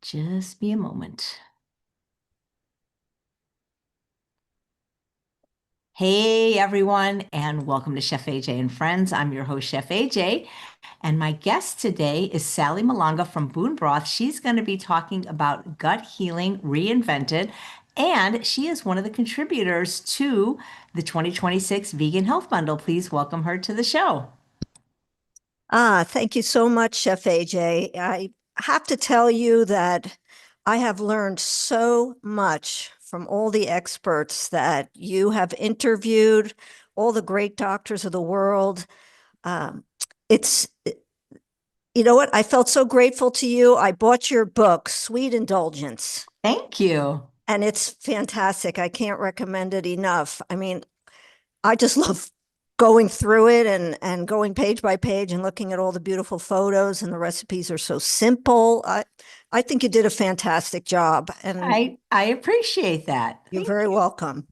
Just be a moment. Hey everyone, and welcome to Chef AJ and Friends. I'm your host, Chef AJ, and my guest today is Sally Malanga from Broth. She's going to be talking about gut healing reinvented, and she is one of the contributors to the 2026 Vegan Health Bundle. Please welcome her to the show. Thank you so much, Chef AJ. I have to tell you that I have learned so much from all the experts that you have interviewed, all the great doctors of the world. Um, it's, you know what? I felt so grateful to you. I bought your book, Sweet Indulgence, Thank you. and it's fantastic. I can't recommend it enough. I mean, I just love going through it and going page by page and looking at all the beautiful photos, and the recipes are so simple. I think you did a fantastic job, and I appreciate that. you're very welcome.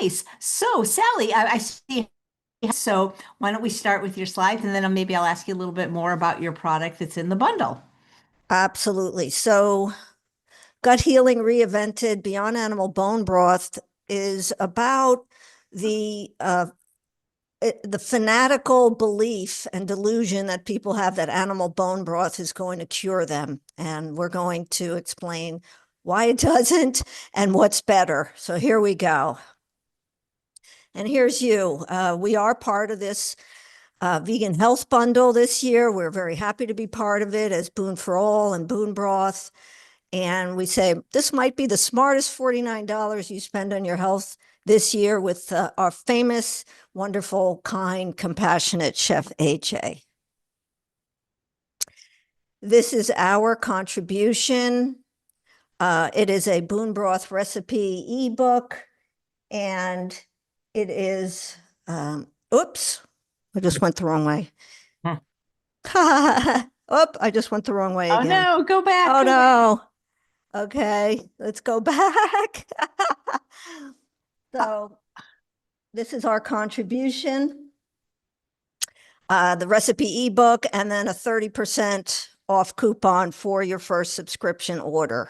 Nice. So, Sally, I see. So, why don't we start with your slides and then maybe I'll ask you a little bit more about your product that's in the bundle. Absolutely. So, Gut Healing Reinvented Beyond Animal Bone Broth is about the the fanatical belief and delusion that people have that animal bone broth is going to cure them. And we're going to explain why it doesn't and what's better. So here we go. And here's you. We are part of this vegan health bundle this year. We're very happy to be part of it as Boon for All and Boon Broth. And we say this might be the smartest $49 you spend on your health this year with our famous, wonderful, kind, compassionate Chef AJ. This is our contribution. It is a Boon Broth recipe ebook, and it is, oops, I just went the wrong way. Oh, I just went the wrong way Oh again. no, go back. Oh Go back. no. Okay, let's go back. So this is our contribution, the recipe ebook, and then a 30% off coupon for your first subscription order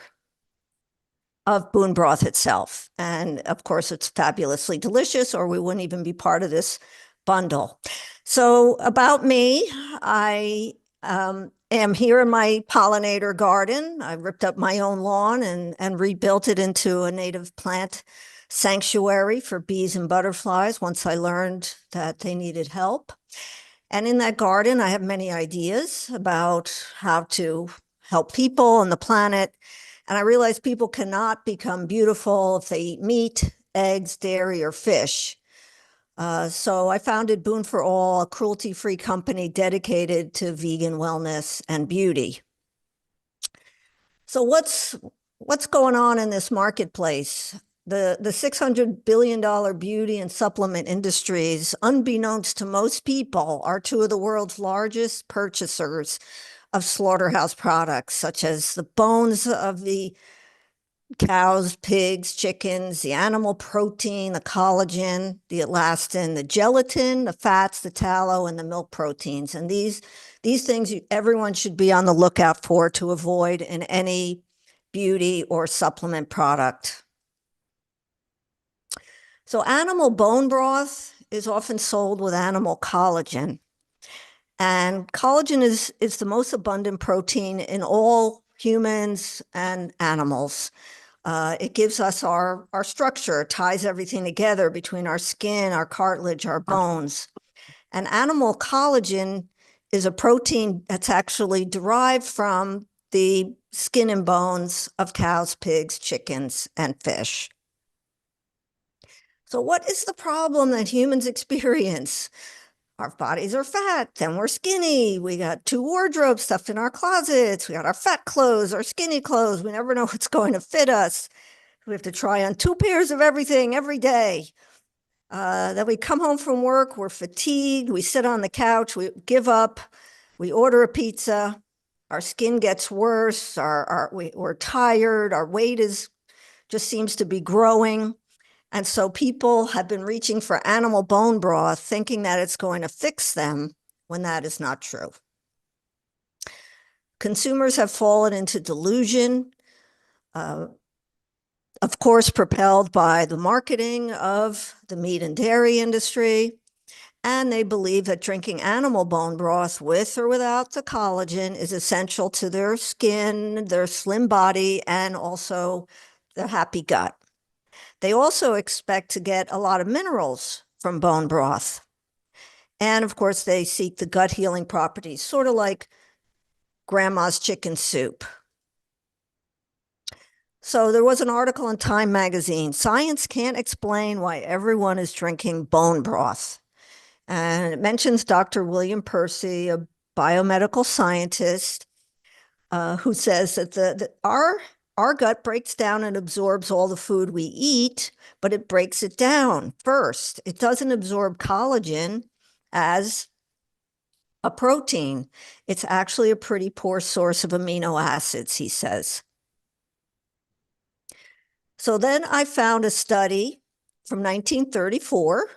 of Boon Broth itself. And of course, it's fabulously delicious, or we wouldn't even be part of this bundle. So about me, I am here in my pollinator garden. I ripped up my own lawn and rebuilt it into a native plant sanctuary for bees and butterflies once I learned that they needed help. And in that garden, I have many ideas about how to help people and the planet. And I realized people cannot become beautiful if they eat meat, eggs, dairy, or fish. So I founded Boon for All, a cruelty-free company dedicated to vegan wellness and beauty. So what's going on in this marketplace? The $600 billion beauty and supplement industries, unbeknownst to most people, are two of the world's largest purchasers of slaughterhouse products, such as the bones of the cows, pigs, chickens, the animal protein, the collagen, the elastin, the gelatin, the fats, the tallow, and the milk proteins. And these things everyone should be on the lookout for to avoid in any beauty or supplement product. So animal bone broth is often sold with animal collagen. And collagen is the most abundant protein in all humans and animals. It gives us our structure, ties everything together between our skin, our cartilage, our bones. And animal collagen is a protein that's actually derived from the skin and bones of cows, pigs, chickens, and fish. So what is the problem that humans experience? Our bodies are fat, then we're skinny. We got two wardrobes stuffed in our closets. We got our fat clothes, our skinny clothes. We never know what's going to fit us. We have to try on two pairs of everything every day. Then we come home from work, we're fatigued, we sit on the couch, we give up, we order a pizza, our skin gets worse, we're tired, our weight just seems to be growing. And so people have been reaching for animal bone broth, thinking that it's going to fix them when that is not true. Consumers have fallen into delusion, of course, propelled by the marketing of the meat and dairy industry. And they believe that drinking animal bone broth with or without the collagen is essential to their skin, their slim body, and also their happy gut. They also expect to get a lot of minerals from bone broth. And of course, they seek the gut healing properties, sort of like grandma's chicken soup. So there was an article in Time magazine, Science Can't Explain Why Everyone is Drinking Bone Broth. And it mentions Dr. William Percy, a biomedical scientist, who says that our gut breaks down and absorbs all the food we eat, but it breaks it down first. It doesn't absorb collagen as a protein. It's actually a pretty poor source of amino acids, he says. So then I found a study from 1934,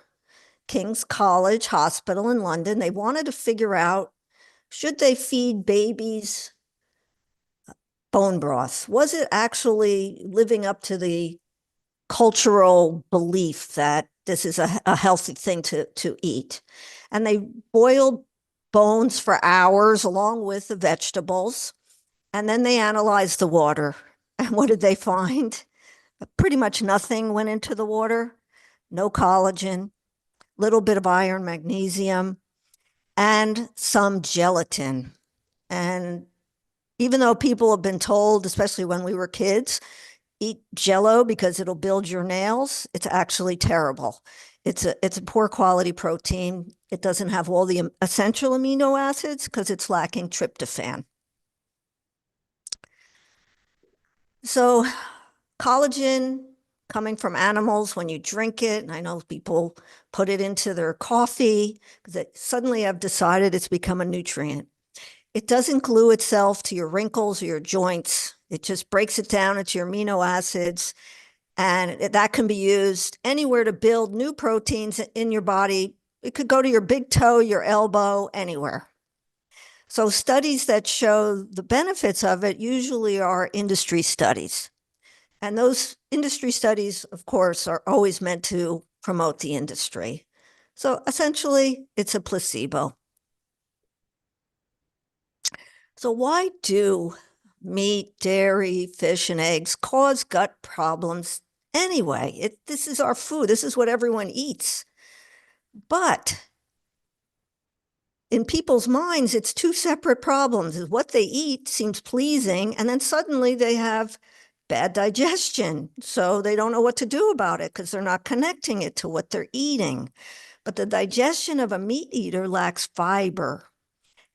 King's College Hospital in London. They wanted to figure out, should they feed babies bone broth? Was it actually living up to the cultural belief that this is a healthy thing to eat? And they boiled bones for hours along with the vegetables. And then they analyzed the water. And what did they find? Pretty much nothing went into the water. No collagen, little bit of iron, magnesium, and some gelatin. And even though people have been told, especially when we were kids, eat Jello because it'll build your nails, it's actually terrible. It's a poor quality protein. It doesn't have all the essential amino acids because it's lacking tryptophan. So collagen coming from animals, when you drink it, and I know people put it into their coffee because they suddenly have decided it's become a nutrient. It doesn't glue itself to your wrinkles or your joints. It just breaks it down into your amino acids, and that can be used anywhere to build new proteins in your body. It could go to your big toe, your elbow, anywhere. So studies that show the benefits of it usually are industry studies. And those industry studies, of course, are always meant to promote the industry. So essentially, it's a placebo. So why do meat, dairy, fish, and eggs cause gut problems anyway? This is our food. This is what everyone eats. But in people's minds, it's two separate problems. What they eat seems pleasing, and then suddenly they have bad digestion. So they don't know what to do about it because they're not connecting it to what they're eating. But the digestion of a meat eater lacks fiber.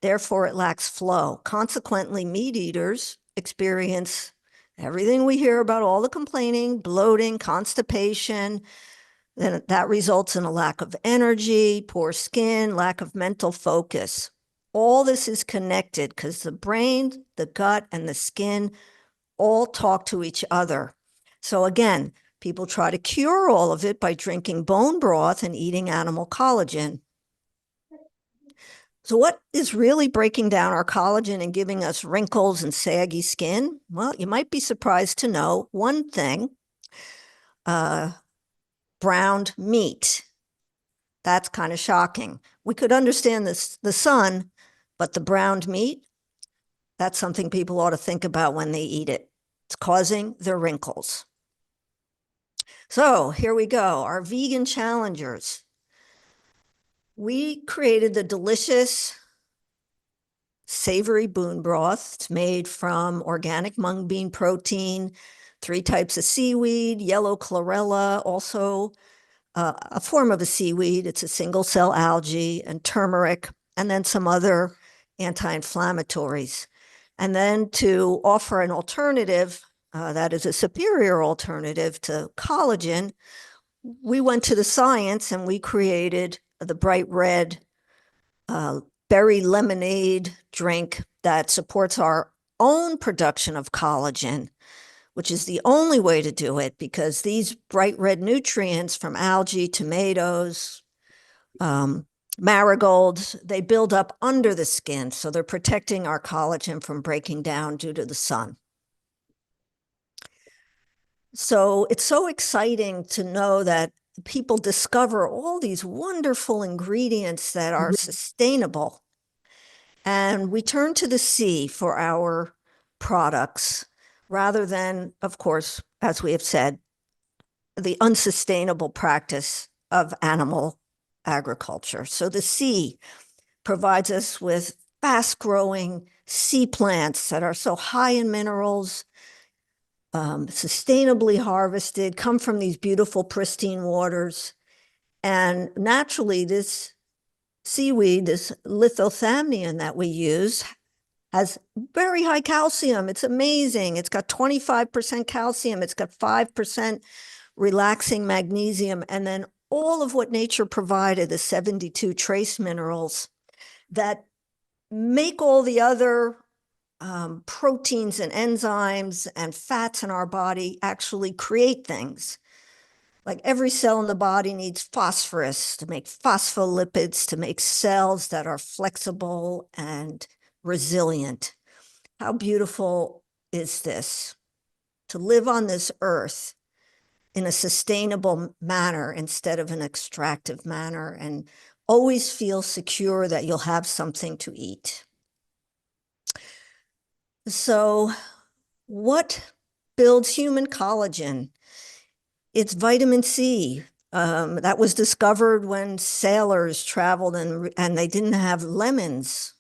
Therefore, it lacks flow. Consequently, meat eaters experience everything we hear about, all the complaining, bloating, constipation. Then that results in a lack of energy, poor skin, lack of mental focus. All this is connected because the brain, the gut, and the skin all talk to each other. So again, people try to cure all of it by drinking bone broth and eating animal collagen. So what is really breaking down our collagen and giving us wrinkles and saggy skin? Well, you might be surprised to know one thing, browned meat. That's kind of shocking. We could understand this, the sun, but the browned meat, that's something people ought to think about when they eat it. It's causing their wrinkles. So here we go, our vegan challengers. We created the delicious savory bone broth. It's made from organic mung bean protein, 3 types of seaweed, yellow chlorella, also a form of a seaweed. It's a single cell algae, and turmeric, and then some other anti-inflammatories. And then to offer an alternative that is a superior alternative to collagen, we went to the science and we created the bright red berry lemonade drink that supports our own production of collagen, which is the only way to do it because these bright red nutrients from algae, tomatoes, marigolds, they build up under the skin. So they're protecting our collagen from breaking down due to the sun. So it's so exciting to know that people discover all these wonderful ingredients that are sustainable. And we turn to the sea for our products rather than, of course, as we have said, the unsustainable practice of animal agriculture. So the sea provides us with fast growing sea plants that are so high in minerals, sustainably harvested, come from these beautiful, pristine waters. And naturally, this seaweed, this lithothamnion that we use, has very high calcium. It's amazing. It's got 25% calcium. It's got 5% relaxing magnesium. And then all of what nature provided, the 72 trace minerals that make all the other proteins and enzymes and fats in our body actually create things. Like every cell in the body needs phosphorus to make phospholipids, to make cells that are flexible and resilient. How beautiful is this? To live on this earth in a sustainable manner instead of an extractive manner, and always feel secure that you'll have something to eat. So, what builds human collagen? It's vitamin C. That was discovered when sailors traveled and they didn't have lemons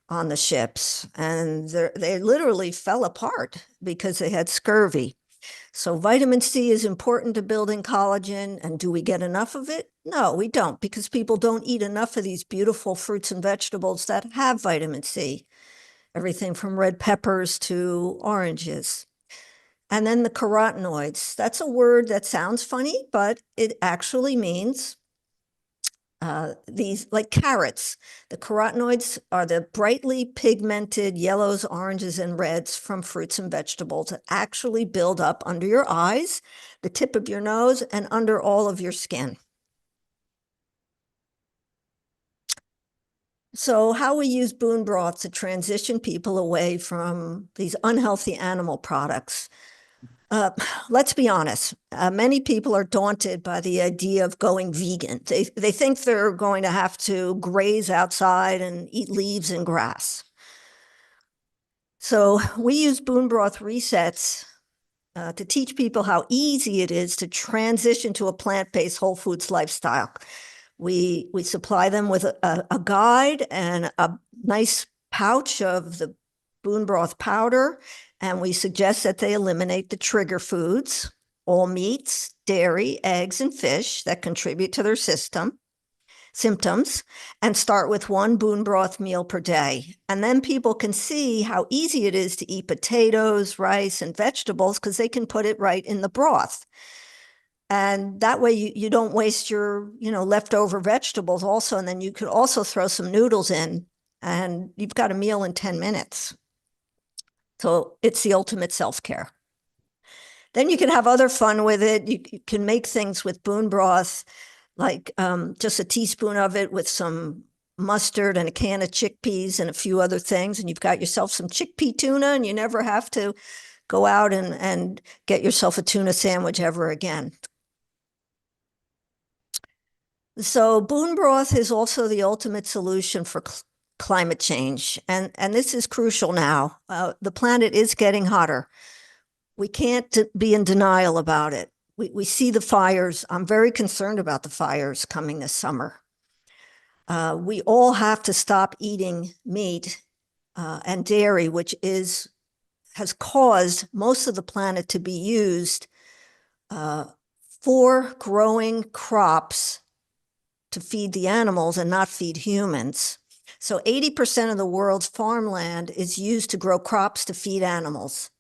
on the ships, and they literally fell apart because they had scurvy. So vitamin C is important to building collagen. And do we get enough of it? No, we don't, because people don't eat enough of these beautiful fruits and vegetables that have vitamin C, everything from red peppers to oranges. And then the carotenoids. That's a word that sounds funny, but it actually means these, like carrots. The carotenoids are the brightly pigmented yellows, oranges, and reds from fruits and vegetables that actually build up under your eyes, the tip of your nose, and under all of your skin. So how we use Boon Broth to transition people away from these unhealthy animal products. Let's be honest. Many people are daunted by the idea of going vegan. They think they're going to have to graze outside and eat leaves and grass. So we use Boon Broth resets to teach people how easy it is to transition to a plant-based whole foods lifestyle. We supply them with a guide and a nice pouch of the Boon Broth powder, and we suggest that they eliminate the trigger foods, all meats, dairy, eggs, and fish that contribute to their symptoms, and start with one Boon Broth meal per day. And then people can see how easy it is to eat potatoes, rice, and vegetables because they can put it right in the broth. And that way you don't waste your, leftover vegetables also. And then you could also throw some noodles in and you've got a meal in 10 minutes. So it's the ultimate self-care. Then you can have other fun with it. You can make things with Boon Broth, like just a teaspoon of it with some mustard and a can of chickpeas and a few other things. And you've got yourself some chickpea tuna, and you never have to go out and get yourself a tuna sandwich ever again. So Boon Broth is also the ultimate solution for climate change. And this is crucial now. The planet is getting hotter. We can't be in denial about it. We see the fires. I'm very concerned about the fires coming this summer. We all have to stop eating meat and dairy, which has caused most of the planet to be used for growing crops to feed the animals and not feed humans. So 80% of the world's farmland is used to grow crops to feed animals.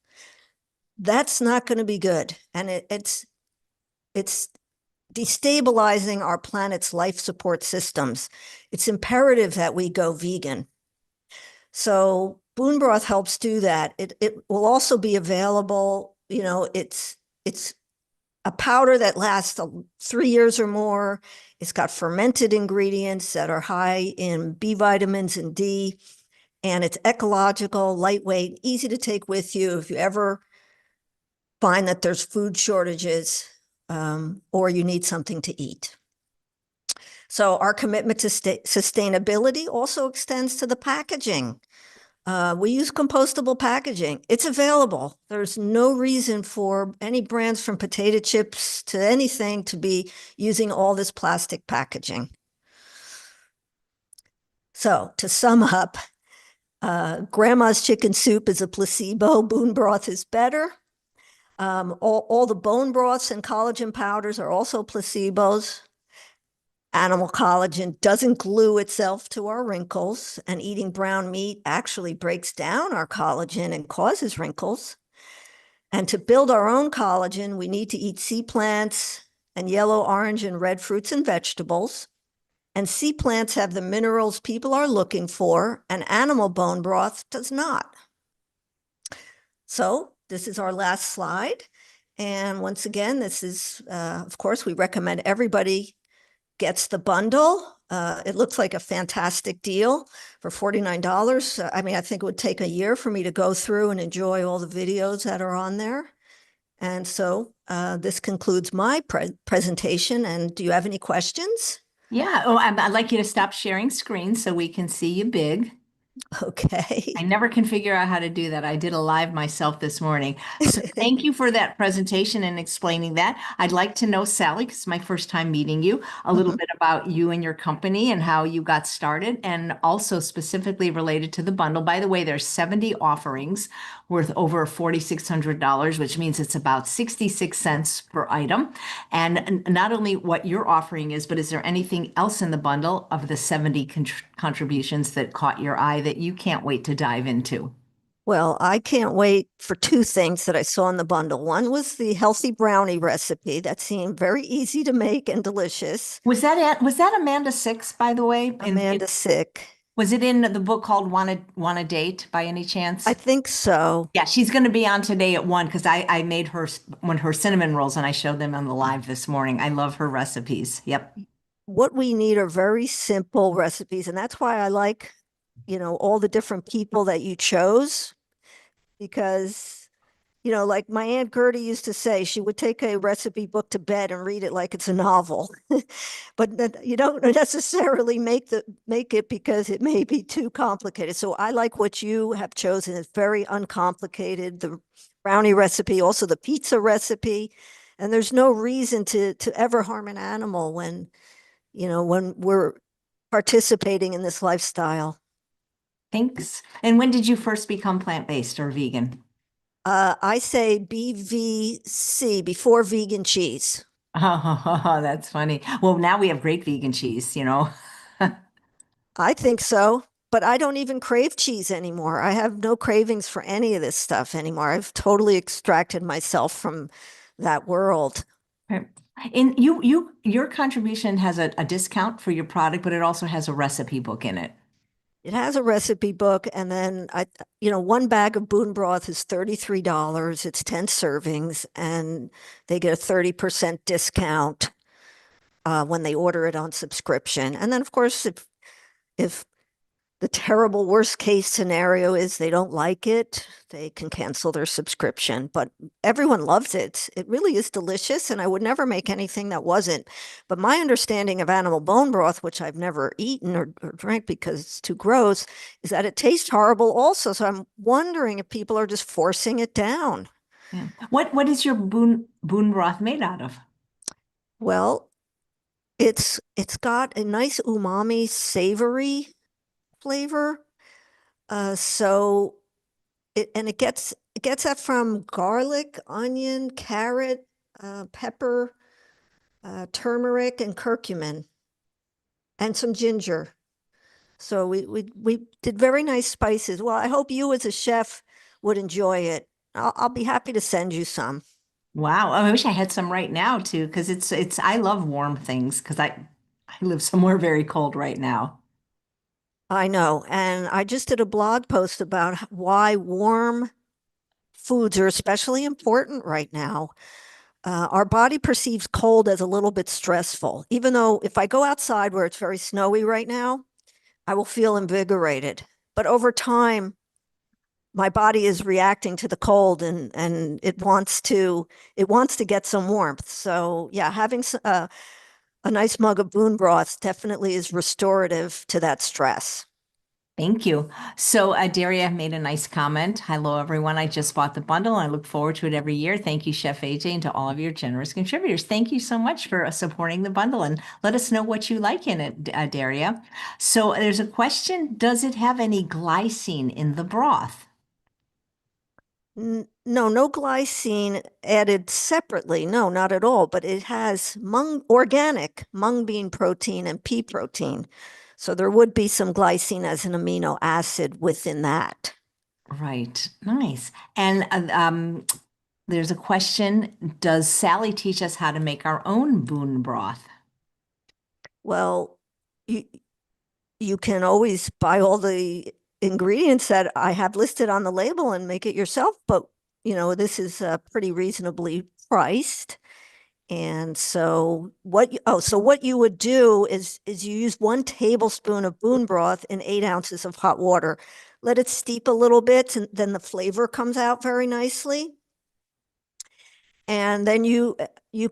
That's not going to be good. And it's destabilizing our planet's life support systems. It's imperative that we go vegan. So Boon Broth helps do that. It will also be available, it's a powder that lasts 3 years or more. It's got fermented ingredients that are high in B vitamins and D, and it's ecological, lightweight, easy to take with you if you ever find that there's food shortages or you need something to eat. So our commitment to sustainability also extends to the packaging. We use compostable packaging. It's available. There's no reason for any brands from potato chips to anything to be using all this plastic packaging. So to sum up, grandma's chicken soup is a placebo. Boon broth is better. All the bone broths and collagen powders are also placebos. Animal collagen doesn't glue itself to our wrinkles, and eating brown meat actually breaks down our collagen and causes wrinkles. And to build our own collagen, we need to eat sea plants and yellow, orange, and red fruits and vegetables. And sea plants have the minerals people are looking for, and animal bone broth does not. So this is our last slide. And once again, this is, of course, we recommend everybody gets the bundle. It looks like a fantastic deal for $49. I mean, I think it would take a year for me to go through and enjoy all the videos that are on there. And so this concludes my presentation. And do you have any questions? Yeah. Oh, I'd like you to stop sharing screens so we can see you big. I Okay. never can figure out how to do that. I did a live myself this morning. So thank you for that presentation and explaining that. I'd like to know, Sally, because it's my first time meeting you, a little Mhm. bit about you and your company and how you got started, and also specifically related to the bundle. By the way, there's 70 offerings worth over $4,600, which means it's about 66 cents per item. And not only what your offering is, but is there anything else in the bundle of the 70 contributions that caught your eye that you can't wait to dive into? Well, I can't wait for two things that I saw in the bundle. One was the healthy brownie recipe that seemed very easy to make and delicious. Was that Amanda Six, by the way? Amanda Sick. Was it in the book called Want a Date by any I chance? think so. Yeah, she's going to be on today at 1 because I made her one her cinnamon rolls and I showed them on the live this morning. I love her recipes. Yep. What we need are very simple recipes. And that's why I like, all the different people that you chose because, like my Aunt Gertie used to say, she would take a recipe book to bed and read it like it's a novel. But that you don't necessarily make it because it may be too complicated. So I like what you have chosen. It's very uncomplicated. The brownie recipe, also the pizza recipe. And there's no reason to ever harm an animal when we're participating in this lifestyle. Thanks. And when did you first become plant-based or vegan? I say BVC, before vegan cheese. Oh, that's funny. Well, now we have great vegan cheese. I think so, but I don't even crave cheese anymore. I have no cravings for any of this stuff anymore. I've totally extracted myself from that world. Right. And your contribution has a discount for your product, but it also has a recipe book in it. It has a recipe book, and then one bag of Boon broth is $33. It's 10 servings, and they get a 30% discount when they order it on subscription. And then, of course, if the terrible worst case scenario is they don't like it, they can cancel their subscription. But everyone loves it. It really is delicious, and I would never make anything that wasn't. But my understanding of animal bone broth, which I've never eaten or drank because it's too gross, is that it tastes horrible also. So I'm wondering if people are just forcing it down. Yeah. What is your boon broth made out of? Well, it's got a nice umami savory flavor. So it gets that from garlic, onion, carrot, pepper, turmeric, and curcumin, and some ginger. So we did very nice spices. Well, I hope you as a chef would enjoy it. I'll be happy to send you some. Wow. I wish I had some right now too, because it's I love warm things because I live somewhere very cold right now. I know, and I just did a blog post about why warm foods are especially important right now. Our body perceives cold as a little bit stressful, even though if I go outside where it's very snowy right now, I will feel invigorated. But over time, my body is reacting to the cold and it wants to get some warmth. So yeah, having a nice mug of Boon broth definitely is restorative to that stress. Thank you. So, Daria made a nice comment. Hello, everyone. I just bought the bundle. I look forward to it every year. Thank you, Chef AJ, and to all of your generous contributors. Thank you so much for supporting the bundle and let us know what you like in it, Daria. So, there's a question. Does it have any glycine in the broth? No, no glycine added separately. No, not at all. But it has organic mung bean protein and pea protein. So there would be some glycine as an amino acid within that. Right. Nice. And there's a question. Does Sally teach us how to make our own Boon broth? Well, you you can always buy all the ingredients that I have listed on the label and make it yourself. But this is pretty reasonably priced. And so what you would do is you use 1 tablespoon of Boon broth in 8 ounces of hot water. Let it steep a little bit, and then the flavor comes out very nicely. And then you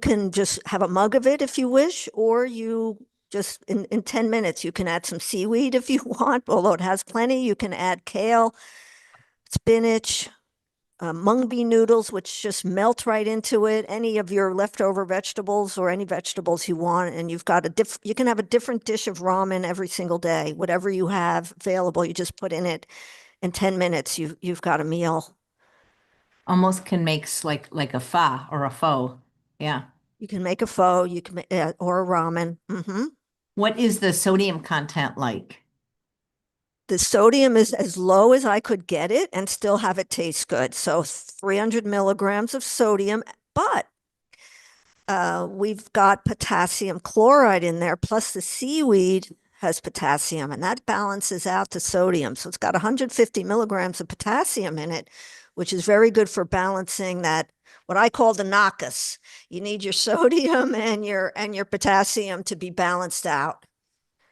can just have a mug of it if you wish, or you just in 10 minutes you can add some seaweed if you want, although it has plenty. You can add kale, spinach, mung bean noodles, which just melt right into it. Any of your leftover vegetables or any vegetables you want, and you can have a different dish of ramen every single day. Whatever you have available, you just put in it. In 10 minutes, you've got a meal. Almost can make like a pho or a faux. Yeah. You can make a pho, or a ramen. What is the sodium content like? The sodium is as low as I could get it and still have it taste good. So 300 milligrams of sodium, but we've got potassium chloride in there, plus the seaweed has potassium, and that balances out the sodium. So it's got 150 milligrams of potassium in it, which is very good for balancing that, what I call the knockus. You need your sodium and your potassium to be balanced out.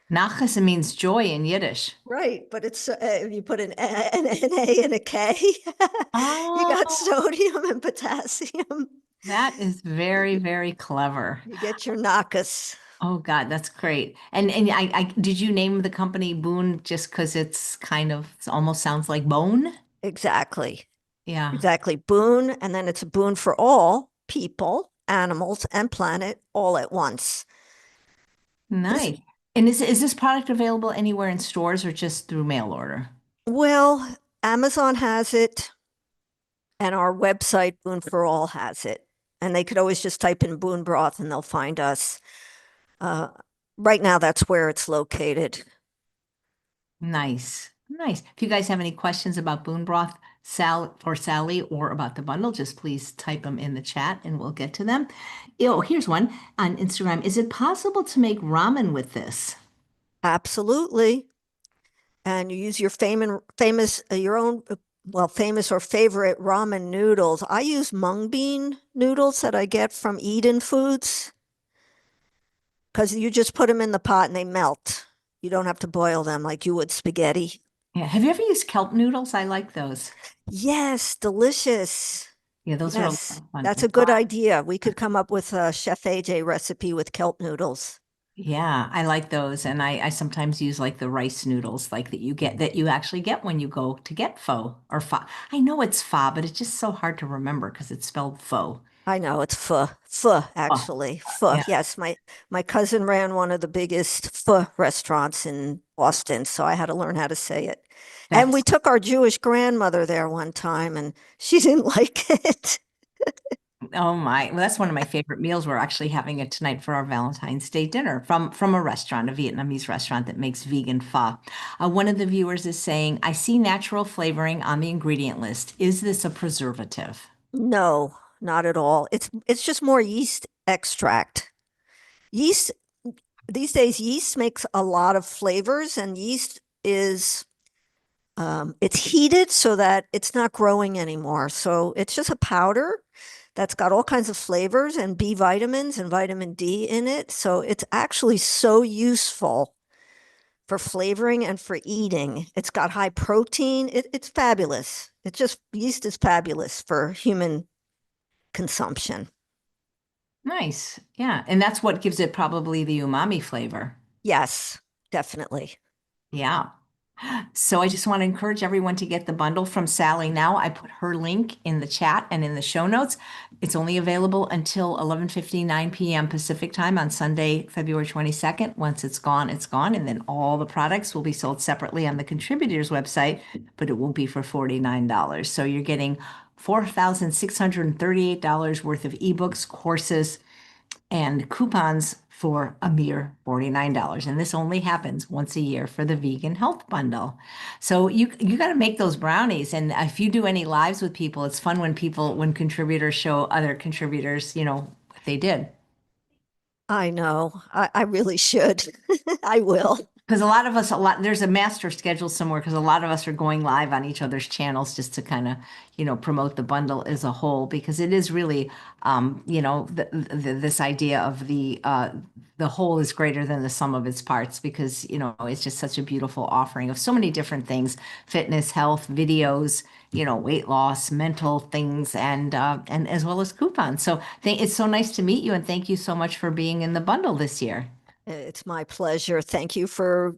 Nachas means joy in Yiddish. Right, but it's you put an A and a K, you got Oh, sodium and potassium. that is very, very clever. You get your knockus. Oh God, that's great. And I did you name the company Boone just because it's kind of it almost sounds like bone? Exactly. Yeah. Exactly. Boon, and then it's a boon for all people, animals, and planet all at once. This, Nice. And is this product available anywhere in stores or just through mail order? well, Amazon has it, and our website, Boon for All, has it. And they could always just type in Boon Broth and they'll find us. Uh, right now, that's where it's located. Nice. Nice. If you guys have any questions about Boone Broth, Sally, or about the bundle, just please type them in the chat and we'll get to them. Oh, here's one on Instagram. Is it possible to make ramen with this? Absolutely. And you use your your own, well, famous or favorite ramen noodles. I use mung bean noodles that I get from Eden Foods, because you just put them in the pot and they melt. You don't have to boil them like you would spaghetti. Yeah. Have you ever used kelp noodles? I like those. Yes, delicious. Yeah, those are a lot Yes, of fun. that's a good idea. We could come up with a Chef AJ recipe with kelp noodles. Yeah, I like those. And I sometimes use like the rice noodles like that you actually get when you go to get pho or pho. I know it's pho, but it's just so hard to remember because it's spelled pho. I know it's pho Oh, actually. Pho. yeah. Yes, my cousin ran one of the biggest pho restaurants in Boston, so I had to learn how to say it. And we That's took our Jewish grandmother there one time, and she didn't like it. Oh my, well, that's one of my favorite meals. We're actually having it tonight for our Valentine's Day dinner from a restaurant, a Vietnamese restaurant that makes vegan pho. One of the viewers is saying, I see natural flavoring on the ingredient list. Is this a preservative? No, not at all. It's just more yeast extract. Yeast these days, yeast makes a lot of flavors, and yeast is it's heated so that it's not growing anymore. So it's just a powder that's got all kinds of flavors and B vitamins and vitamin D in it. So it's actually so useful for flavoring and for eating. It's got high protein. It's fabulous. It's just yeast is fabulous for human consumption. Nice. Yeah. And that's what gives it probably the umami flavor. Yes, definitely. Yeah. So I just want to encourage everyone to get the bundle from Sally now. I put her link in the chat and in the show notes. It's only available until 11:59 p.m. Pacific time on Sunday, February 22nd. Once it's gone, it's gone. And then all the products will be sold separately on the contributors website, but it won't be for $49. So you're getting $4,638 worth of ebooks, courses, and coupons for a mere $49. And this only happens once a year for the vegan health bundle. So you got to make those brownies. And if you do any lives with people, it's fun when contributors show other contributors, what they did. I know. I really should. I will. Because there's a master schedule somewhere because a lot of us are going live on each other's channels just to kind of, promote the bundle as a whole because it is really, this idea of the whole is greater than the sum of its parts because, it's just such a beautiful offering of so many different things, fitness, health, videos, weight loss, mental things, and as well as coupons. So it's so nice to meet you and thank you so much for being in the bundle this year. It's my pleasure. Thank you for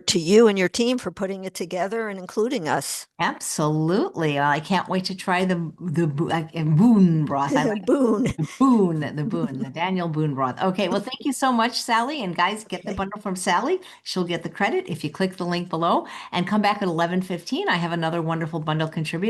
to you and your team for putting it together and including us. Absolutely. I can't wait to try the Boone broth. I like Boone. the Daniel Boone broth. Okay, well, thank you so much, Sally. And guys, get the Okay. bundle from Sally. She'll get the credit if you click the link below and come back at 11:15. I have another wonderful bundle contributor.